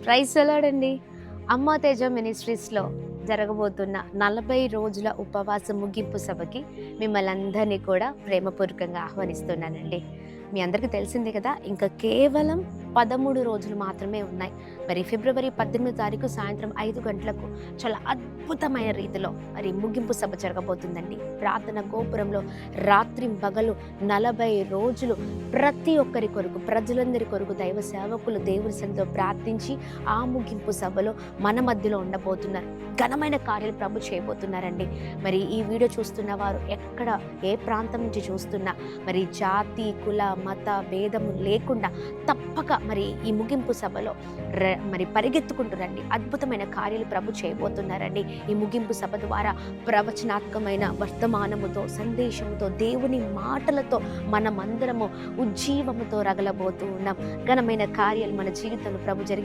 Praise అలాడండి. అమ్మ తేజ మినిస్ట్రీస్లో జరగబోతున్న 40 రోజుల ఉపవాస ముగింపు సభకి మిమ్మల్ని అందరినీ కూడా ప్రేమపూర్వకంగా ఆహ్వానిస్తున్నానండి. మీ అందరికీ తెలిసిందే కదా, ఇంకా కేవలం 13 రోజులు మాత్రమే ఉన్నాయి. మరి ఫిబ్రవరి 18 తారీఖు సాయంత్రం 5 గంటలకు చాలా అద్భుతమైన రీతిలో మరి ముగింపు సభ జరగబోతుందండి. ప్రార్థన గోపురంలో రాత్రి పగలు 40 రోజులు ప్రతి ఒక్కరి కొరకు, ప్రజలందరి కొరకు దైవ సేవకులు దేవుని సన్నిధిలో ప్రార్థించి ఆ ముగింపు సభలో మన మధ్యలో ఉండబోతున్నారు. ఘనమైన కార్యాలు ప్రభు చేయబోతున్నారండి. మరి ఈ వీడియో చూస్తున్న వారు ఎక్కడ ఏ ప్రాంతం నుంచి చూస్తున్నా మరి జాతి కుల మత భేదము లేకుండా తప్పక మరి ఈ ముగింపు సభలో మరి పరిగెత్తుకుంటూ రండి. అద్భుతమైన కార్యాలు ప్రభు చేయబోతున్నారండి. ఈ ముగింపు సభ ద్వారా ప్రవచనాత్మకమైన వర్తమానముతో, సందేశముతో, దేవుని మాటలతో మనమందరము ఉజ్జీవముతో రగలబోతూ ఉన్నాం. ఘనమైన కార్యాలు మన జీవితంలో ప్రభు జరిగి